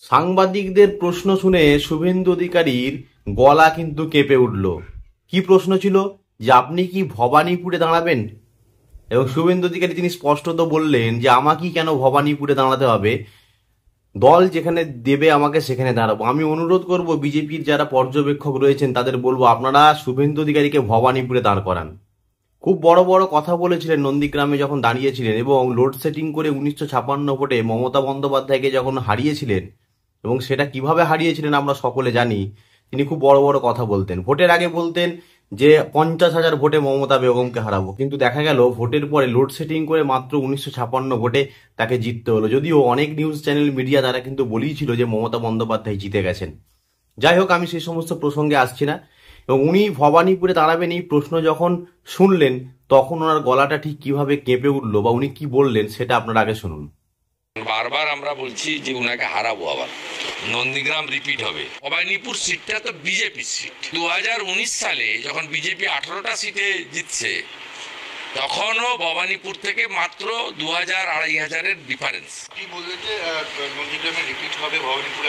সাংবাদিকদের প্রশ্ন শুনে শুভেন্দু অধিকারীর গলা কিন্তু কেঁপে উঠল। কি প্রশ্ন ছিল? যে আপনি কি ভবানীপুরে দাঁড়াবেন? এবং শুভেন্দু অধিকারী তিনি স্পষ্টত বললেন যে আমাকেই কেন ভবানীপুরে দাঁড়াতে হবে, দল যেখানে দেবে আমাকে সেখানে দাঁড়াবো। আমি অনুরোধ করব বিজেপির যারা পর্যবেক্ষক রয়েছেন তাদের বলবো আপনারা শুভেন্দু অধিকারীকে ভবানীপুরে দাঁড় করান। খুব বড় বড় কথা বলেছিলেন নন্দীগ্রামে যখন দাঁড়িয়েছিলেন এবং লোডশেডিং করে 1956 ভোটে মমতা বন্দ্যোপাধ্যায়কে যখন হারিয়েছিলেন, এবং সেটা কিভাবে হারিয়েছিলেন আমরা সকলে জানি। তিনি খুব বড় বড় কথা বলতেন, ভোটের আগে বলতেন যে 50,000 ভোটে মমতা বেগমকে হারাবো, কিন্তু দেখা গেল ভোটের পরে লোডশেডিং করে মাত্র 1956 ভোটে তাকে জিততে হলো। যদিও অনেক নিউজ চ্যানেল মিডিয়া তারা কিন্তু বলেইছিল যে মমতা বন্দ্যোপাধ্যায় জিতে গেছেন। যাই হোক, আমি সেই সমস্ত প্রসঙ্গে আসছি না। এবং উনি ভবানীপুরে দাঁড়াবেন এই প্রশ্ন যখন শুনলেন তখন ওনার গলাটা ঠিক কিভাবে কেঁপে উঠলো বা উনি কি বললেন সেটা আপনারা আগে শুনুন। বারবার আমরা বলছি যে উনাকে হারাবো, আবার নন্দীগ্রাম রিপিট হবে। ভবানীপুর সিটটা তো বিজেপি সিট। 2019 সালে যখন বিজেপি 18টা সিটে জিতছে তখনও ভবানীপুর থেকে মাত্র 2,000-2,500-এর ডিফারেন্স। কি বললেন যে নন্দীগ্রামে রিপিট হবে ভবানীপুরে?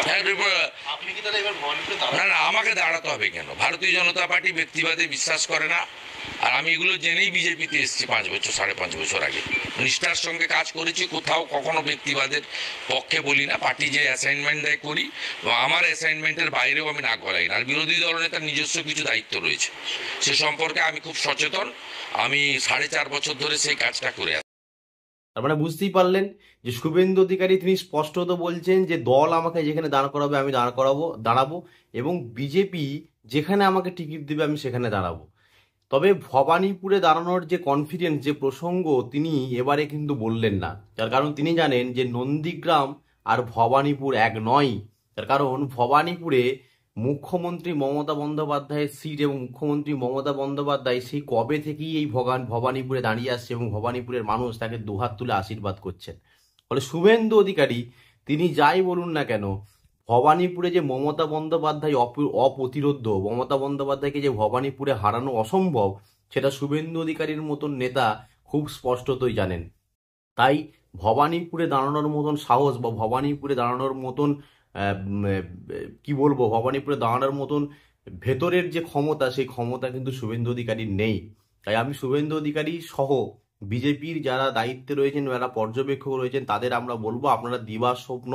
আপনি কি তাহলে এবার ভবানীপুরে না না, আমাকে দাঁড়াতে হবে কেন? ভারতীয় জনতা পার্টি ব্যক্তিবাদে বিশ্বাস করে না। আর আমি এগুলো জেনেই বিজেপিতে এসেছি 5 বছর 5.5 বছর আগে। নিষ্ঠার সঙ্গে কাজ করেছি, কোথাও কখনো ব্যক্তিবাদের পক্ষে বলি না। পার্টি যে অ্যাসাইনমেন্ট দেয় করি, আমার অ্যাসাইনমেন্টের বাইরেও আমি নাক গলাই না। আর বিরোধী দলনেতার নিজস্ব কিছু দায়িত্ব রয়েছে, সে সম্পর্কে আমি খুব সচেতন। আমি 4.5 বছর ধরে সেই কাজটা করে আসছি। তার মানে বুঝতেই পারলেন যে শুভেন্দু অধিকারী তিনি স্পষ্টত বলছেন যে দল আমাকে যেখানে দাঁড় করাবে আমি দাঁড়াবো, এবং বিজেপি যেখানে আমাকে টিকিট দিবে আমি সেখানে দাঁড়াবো। তবে ভবানীপুরে দাঁড়ানোর যে কনফিডেন্স, যে প্রসঙ্গ তিনি এবারে কিন্তু বললেন না। তার কারণ তিনি জানেন যে নন্দীগ্রাম আর ভবানীপুর এক নয়। তার কারণ ভবানীপুরে মুখ্যমন্ত্রী মমতা বন্দ্যোপাধ্যায়ের সিট, এবং মুখ্যমন্ত্রী মমতা বন্দ্যোপাধ্যায় সেই কবে থেকেই এই ভবানীপুরে দাঁড়িয়ে আসছে এবং ভবানীপুরের মানুষ তাকে দুহাত তুলে আশীর্বাদ করছেন। ফলে শুভেন্দু অধিকারী তিনি যাই বলুন না কেন, ভবানীপুরে যে মমতা বন্দ্যোপাধ্যায় অপ্রতিরোধ্য, মমতা বন্দ্যোপাধ্যায়কে যে ভবানীপুরে হারানো অসম্ভব, সেটা শুভেন্দু অধিকারীর মতন নেতা খুব স্পষ্টতই জানেন। তাই ভবানীপুরে দাঁড়ানোর মতন সাহস বা ভবানীপুরে দাঁড়ানোর মতন কি বলবো, ভবানীপুরে দাঁড়ানোর মতন ভেতরের যে ক্ষমতা, সেই ক্ষমতা কিন্তু শুভেন্দু অধিকারীর নেই। তাই আমি শুভেন্দু অধিকারী সহ বিজেপির যারা দায়িত্বে রয়েছেন, যারা পর্যবেক্ষক রয়েছেন, তাদের আমরা বলবো আপনারা দিবা স্বপ্ন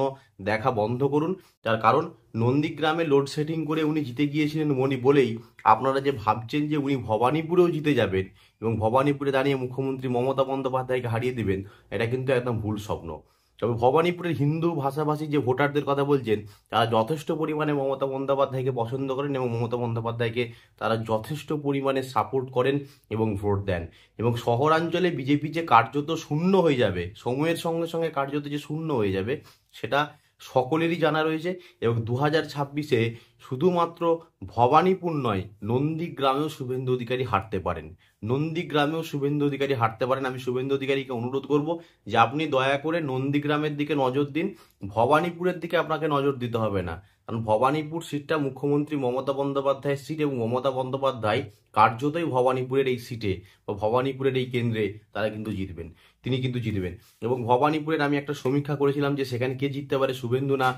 দেখা বন্ধ করুন। তার কারণ নন্দীগ্রামে লোডশেডিং করে উনি জিতে গিয়েছিলেন বলেই আপনারা যে ভাবছেন যে উনি ভবানীপুরেও জিতে যাবেন এবং ভবানীপুরে দাঁড়িয়ে মুখ্যমন্ত্রী মমতা বন্দ্যোপাধ্যায়কে হারিয়ে দেবেন, এটা কিন্তু একদম ভুল স্বপ্ন। তবে ভবানীপুরের হিন্দু ভাষাভাষী যে ভোটারদের কথা বলছেন, তারা যথেষ্ট পরিমাণে মমতা বন্দ্যোপাধ্যায়কে পছন্দ করেন এবং মমতা বন্দ্যোপাধ্যায়কে তারা যথেষ্ট পরিমাণে সাপোর্ট করেন এবং ভোট দেন। এবং শহরাঞ্চলে বিজেপি যে কার্যত শূন্য হয়ে যাবে, সময়ের সঙ্গে সঙ্গে কার্যত যে শূন্য হয়ে যাবে, সেটা সকলেরই জানা রয়েছে। এবং 2026-এ শুধুমাত্র ভবানীপুর নয়, নন্দীগ্রামেও শুভেন্দু অধিকারী হারতে পারেন। নন্দীগ্রামেও শুভেন্দু অধিকারী হারতে পারেন। আমি শুভেন্দু অধিকারীকে অনুরোধ করব যে আপনি দয়া করে নন্দীগ্রামের দিকে নজর দিন, ভবানীপুরের দিকে আপনাকে নজর দিতে হবে না। কারণ ভবানীপুর সিটটা মুখ্যমন্ত্রী মমতা বন্দ্যোপাধ্যায়ের সিট এবং মমতা বন্দ্যোপাধ্যায় কার্যতই ভবানীপুরের এই সিটে বা ভবানীপুরের এই কেন্দ্রে তারা কিন্তু জিতবেন, তিনি কিন্তু জিতবেন। এবং ভবানীপুরের আমি একটা সমীক্ষা করেছিলাম যে সেখানে কে জিততে পারে, শুভেন্দু না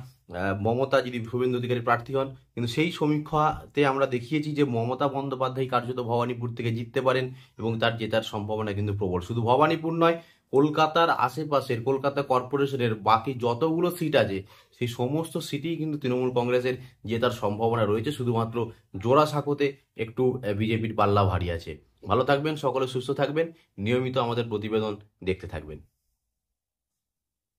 মমতা, যদি শুভেন্দু অধিকারী প্রার্থী হন। কিন্তু সেই সমীক্ষাতে আমরা দেখিয়েছি যে মমতা বন্দ্যোপাধ্যায় কার্যত ভবানীপুর থেকে জিততে পারেন এবং তার জেতার সম্ভাবনা কিন্তু প্রবল। শুধু ভবানীপুর নয়, কলকাতার আশেপাশের কলকাতা কর্পোরেশনের বাকি যতগুলো সিট আছে সেই সমস্ত সিটেই কিন্তু তৃণমূল কংগ্রেসের জেতার সম্ভাবনা রয়েছে। শুধুমাত্র জোড়াসাঁকোতে একটু বিজেপির পাল্লা ভারী আছে। ভালো থাকবেন, সকলে সুস্থ থাকবেন, নিয়মিত আমাদের প্রতিবেদন দেখতে থাকবেন।